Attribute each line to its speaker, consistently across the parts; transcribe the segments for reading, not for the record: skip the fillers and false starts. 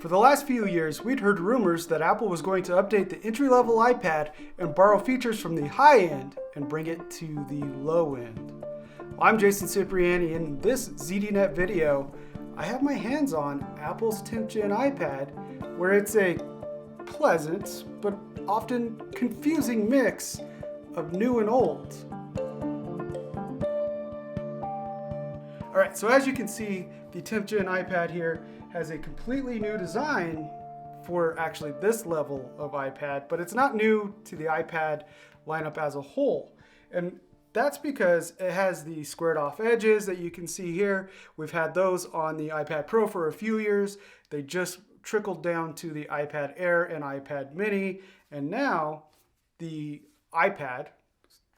Speaker 1: For the last few years, we'd heard rumors that Apple was going to update the entry-level iPad and borrow features from the high end and bring it to the low end. I'm Jason Cipriani, and in this ZDNET video, I have my hands on Apple's 10th gen iPad, where it's a pleasant but often confusing mix of new and old. Alright, so as you can see, the 10th gen iPad here has a completely new design for actually this level of iPad, but it's not new to the iPad lineup as a whole. And that's because it has the squared off edges that you can see here. We've had those on the iPad Pro for a few years. They just trickled down to the iPad Air and iPad Mini. And now the iPad,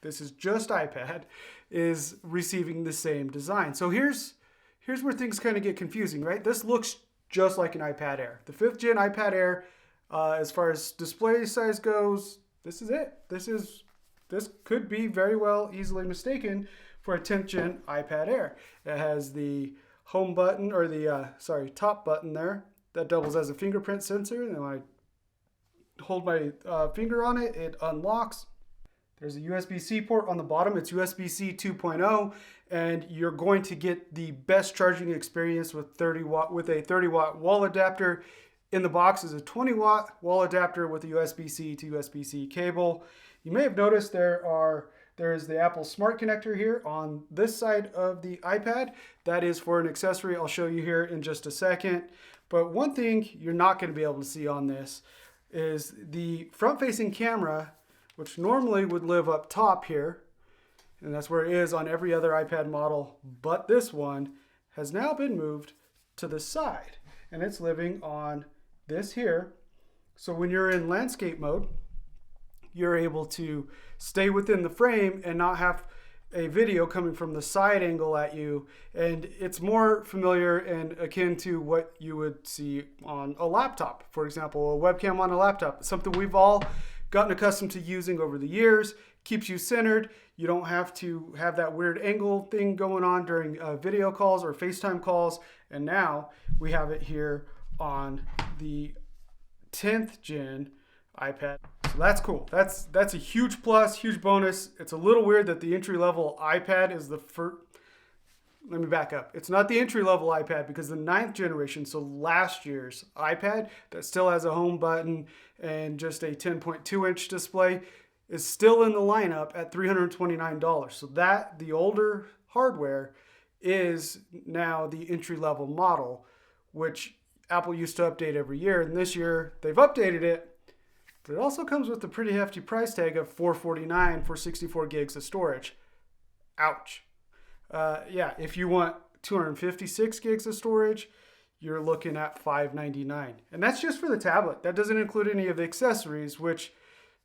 Speaker 1: this is just iPad, is receiving the same design. So here's where things kind of get confusing, right? This looks just like an iPad Air. The 5th gen iPad Air, as far as display size goes, this is it. This could be very well easily mistaken for a 10th gen iPad Air. It has the home button, or the top button there that doubles as a fingerprint sensor. And when I hold my finger on it, it unlocks. There's a USB-C port on the bottom. It's USB-C 2.0, and you're going to get the best charging experience with a 30-watt wall adapter. In the box is a 20-watt wall adapter with a USB-C to USB-C cable. You may have noticed there is the Apple Smart Connector here on this side of the iPad. That is for an accessory I'll show you here in just a second. But one thing you're not going to be able to see on this is the front-facing camera, which normally would live up top here, and that's where it is on every other iPad model, but this one has now been moved to the side, and it's living on this here. So when you're in landscape mode, you're able to stay within the frame and not have a video coming from the side angle at you, and it's more familiar and akin to what you would see on a laptop. For example, a webcam on a laptop. It's something we've all gotten accustomed to using over the years. Keeps you centered. You don't have to have that weird angle thing going on during video calls or FaceTime calls. And now we have it here on the 10th gen iPad. So that's cool. That's a huge plus, huge bonus. It's a little weird that the entry-level iPad is the first. Let me back up. It's not the entry-level iPad, because the 9th generation, so last year's iPad that still has a home button and just a 10.2-inch display, is still in the lineup at $329. So that, the older hardware, is now the entry-level model, which Apple used to update every year. And this year, they've updated it, but it also comes with a pretty hefty price tag of $449 for 64 gigs of storage. Ouch. Yeah, if you want 256 gigs of storage, you're looking at $599. And that's just for the tablet. That doesn't include any of the accessories, which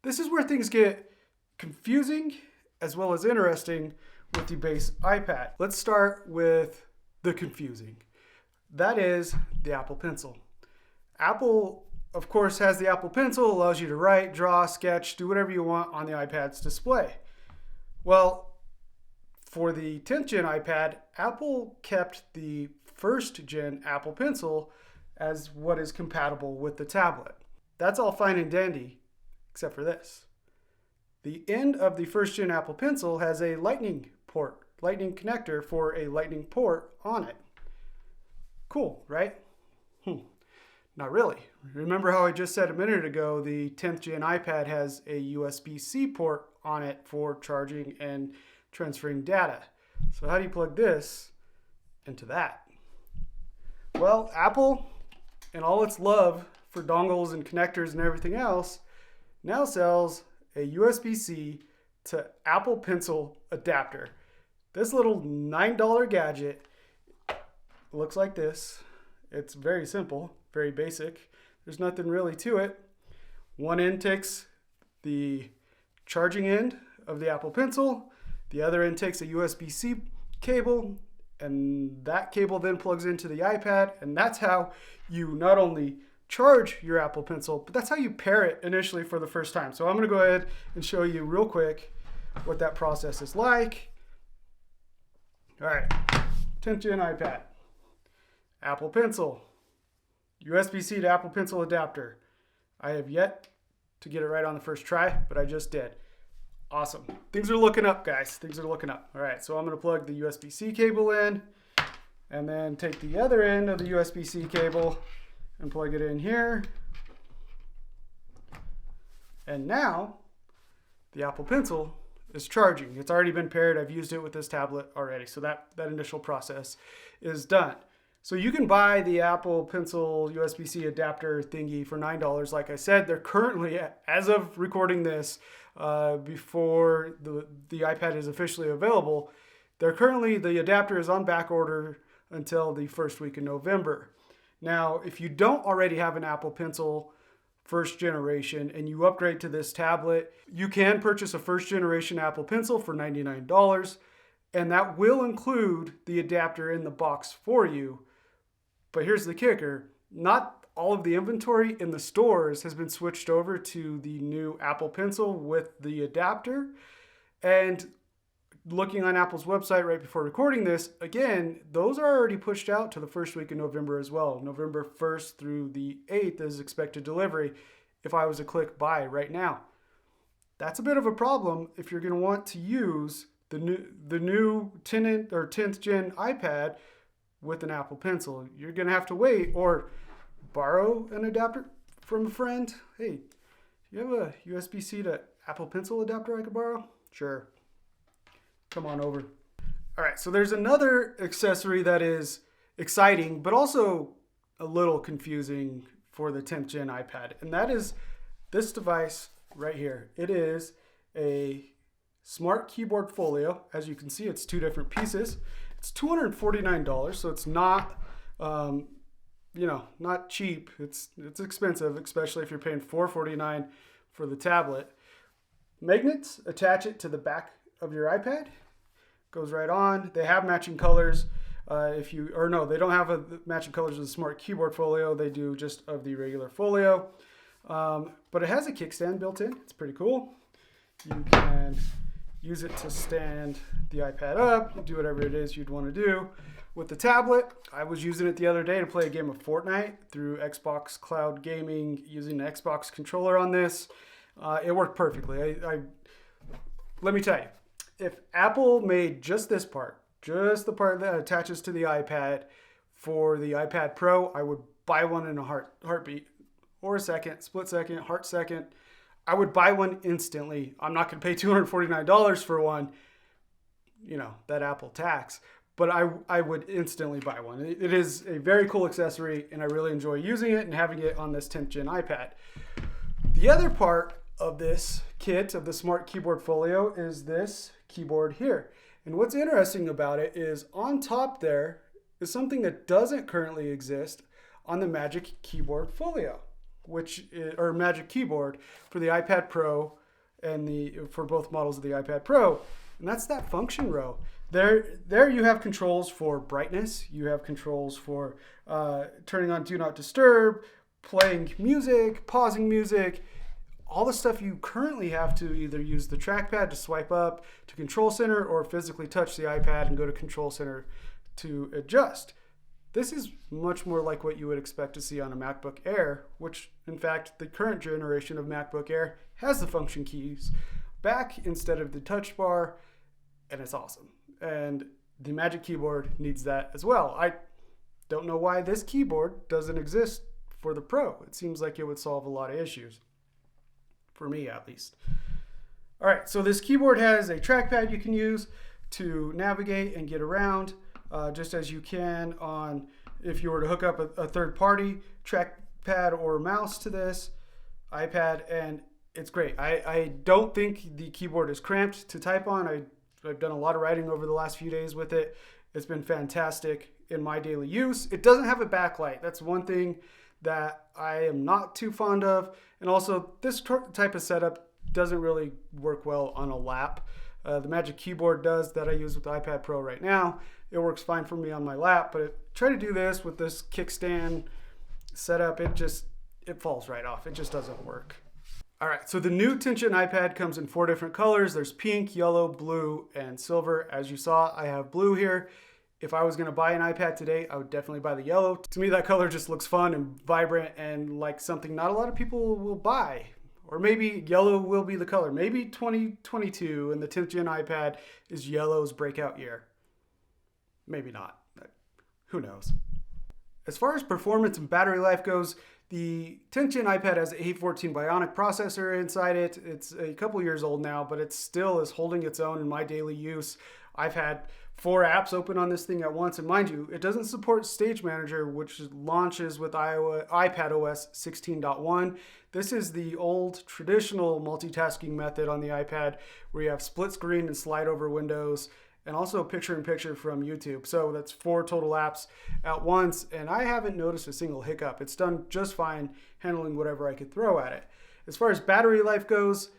Speaker 1: this is where things get confusing as well as interesting with the base iPad. Let's start with the confusing. That is the Apple Pencil. Apple, of course, has the Apple Pencil, allows you to write, draw, sketch, do whatever you want on the iPad's display. Well, for the 10th gen iPad, Apple kept the 1st gen Apple Pencil as what is compatible with the tablet. That's all fine and dandy, except for this. The end of the 1st gen Apple Pencil has a lightning connector for a lightning port on it. Cool, right? Not really. Remember how I just said a minute ago, the 10th gen iPad has a USB-C port on it for charging and transferring data. So how do you plug this into that? Well, Apple, and all its love for dongles and connectors and everything else, now sells a USB-C to Apple Pencil adapter. This little $9 gadget looks like this. It's very simple, very basic. There's nothing really to it. One end takes the charging end of the Apple Pencil. The other end takes a USB-C cable, and that cable then plugs into the iPad, and that's how you not only charge your Apple Pencil, but that's how you pair it initially for the first time. So I'm going to go ahead and show you real quick what that process is like. All right, 10th gen iPad, Apple Pencil, USB-C to Apple Pencil adapter. I have yet to get it right on the first try, but I just did. Awesome. Things are looking up, guys. Things are looking up. All right, so I'm going to plug the USB-C cable in and then take the other end of the USB-C cable and plug it in here. And now the Apple Pencil is charging. It's already been paired. I've used it with this tablet already. So that initial process is done. So you can buy the Apple Pencil USB-C adapter thingy for $9. Like I said, they're currently, as of recording this, before the iPad is officially available, the adapter is on back order until the first week in November. Now, if you don't already have an Apple Pencil first generation and you upgrade to this tablet, you can purchase a first generation Apple Pencil for $99, and that will include the adapter in the box for you. But here's the kicker: not all of the inventory in the stores has been switched over to the new Apple Pencil with the adapter. And looking on Apple's website right before recording this, again, those are already pushed out to the first week in November as well. November 1st through the 8th is expected delivery if I was to click buy right now. That's a bit of a problem if you're going to want to use the new 10th gen iPad with an Apple Pencil. You're going to have to wait or borrow an adapter from a friend. Hey, do you have a USB-C to Apple Pencil adapter I could borrow? Sure. Come on over. All right, so there's another accessory that is exciting, but also a little confusing for the 10th gen iPad, and that is this device right here. It is a smart keyboard Folio. As you can see, it's two different pieces. It's $249, so it's not, not cheap. It's expensive, especially if you're paying $449 for the tablet. Magnets attach it to the back of your iPad. Goes right on. They have matching colors. They don't have matching colors of the Smart Keyboard Folio. They do just of the regular Folio. But it has a kickstand built in. It's pretty cool. You can use it to stand the iPad up, do whatever it is you'd want to do. With the tablet, I was using it the other day to play a game of Fortnite through Xbox Cloud Gaming using the Xbox controller on this. It worked perfectly. Let me tell you, if Apple made just this part, just the part that attaches to the iPad for the iPad Pro, I would buy one in a heartbeat, or a second, split second, heart second. I would buy one instantly. I'm not going to pay $249 for one, that Apple tax, but I would instantly buy one. It is a very cool accessory, and I really enjoy using it and having it on this 10th gen iPad. The other part of this kit of the Smart Keyboard Folio is this keyboard here. And what's interesting about it is on top there is something that doesn't currently exist on the Magic Keyboard Folio, or Magic Keyboard for the iPad Pro and for both models of the iPad Pro. And that's that function row. There you have controls for brightness. You have controls for turning on Do Not Disturb, playing music, pausing music, all the stuff you currently have to either use the trackpad to swipe up to Control Center or physically touch the iPad and go to Control Center to adjust. This is much more like what you would expect to see on a MacBook Air, which in fact the current generation of MacBook Air has the function keys back instead of the touch bar, and it's awesome. And the Magic Keyboard needs that as well. I don't know why this keyboard doesn't exist for the Pro. It seems like it would solve a lot of issues. For me, at least. All right, so this keyboard has a trackpad you can use to navigate and get around, just as you can if you were to hook up a third-party trackpad or mouse to this iPad, and it's great. I don't think the keyboard is cramped to type on. I've done a lot of writing over the last few days with it. It's been fantastic in my daily use. It doesn't have a backlight. That's one thing that I am not too fond of. And also, this type of setup doesn't really work well on a lap. The Magic Keyboard does that I use with the iPad Pro right now. It works fine for me on my lap, but try to do this with this kickstand setup, it falls right off. It just doesn't work. All right, so the new 10th gen iPad comes in 4 different colors. There's pink, yellow, blue, and silver. As you saw, I have blue here. If I was going to buy an iPad today, I would definitely buy the yellow. To me, that color just looks fun and vibrant and like something not a lot of people will buy. Or maybe yellow will be the color. Maybe 2022 and the 10th gen iPad is yellow's breakout year. Maybe not. Who knows? As far as performance and battery life goes, the 10th gen iPad has an A14 Bionic processor inside it. It's a couple years old now, but it still is holding its own in my daily use. I've had 4 apps open on this thing at once, and mind you, it doesn't support Stage Manager, which launches with iPadOS 16.1. This is the old traditional multitasking method on the iPad where you have split screen and slide over windows, and also picture-in-picture from YouTube. So that's 4 total apps at once, and I haven't noticed a single hiccup. It's done just fine handling whatever I could throw at it. As far as battery life goes,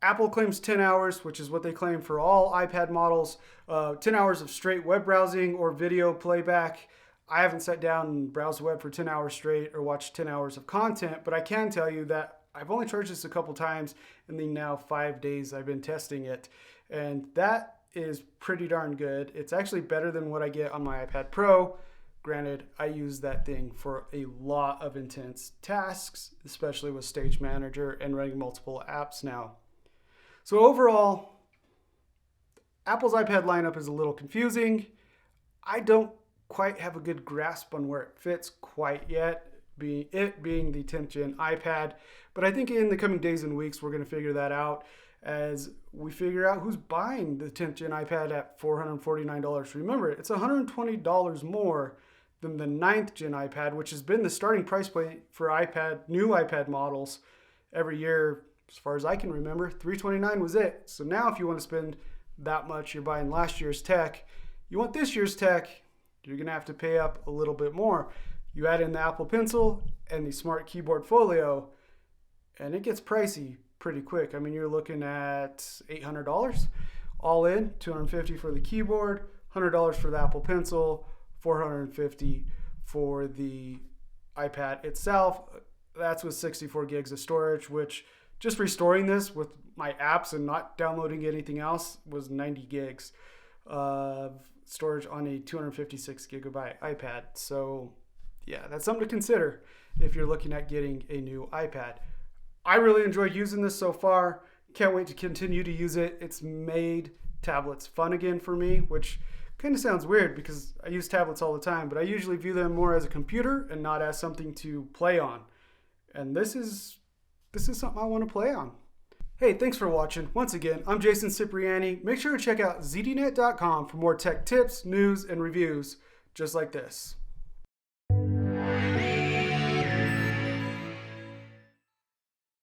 Speaker 1: Apple claims 10 hours, which is what they claim for all iPad models. 10 hours of straight web browsing or video playback. I haven't sat down and browsed the web for 10 hours straight or watched 10 hours of content, but I can tell you that I've only charged this a couple times in the now 5 days I've been testing it. And that is pretty darn good. It's actually better than what I get on my iPad Pro. Granted, I use that thing for a lot of intense tasks, especially with Stage Manager and running multiple apps now. So overall, Apple's iPad lineup is a little confusing. I don't quite have a good grasp on where it fits quite yet, being the 10th gen iPad. But I think in the coming days and weeks, we're going to figure that out as we figure out who's buying the 10th gen iPad at $449. Remember, it's $120 more than the 9th gen iPad, which has been the starting price point for new iPad models every year. As far as I can remember, $329 was it. So now if you want to spend that much, you're buying last year's tech. You want this year's tech, you're going to have to pay up a little bit more. You add in the Apple Pencil and the Smart Keyboard Folio, and it gets pricey pretty quick. I mean, you're looking at $800 all in, $250 for the keyboard, $100 for the Apple Pencil, $450 for the iPad itself. That's with 64 gigs of storage, which just restoring this with my apps and not downloading anything else was 90 gigs of storage on a 256 gigabyte iPad. So yeah, that's something to consider if you're looking at getting a new iPad. I really enjoyed using this so far. Can't wait to continue to use it. It's made tablets fun again for me, which kind of sounds weird because I use tablets all the time, but I usually view them more as a computer and not as something to play on. And this is something I want to play on. Hey, thanks for watching. Once again, I'm Jason Cipriani. Make sure to check out ZDNET.com for more tech tips, news, and reviews just like this.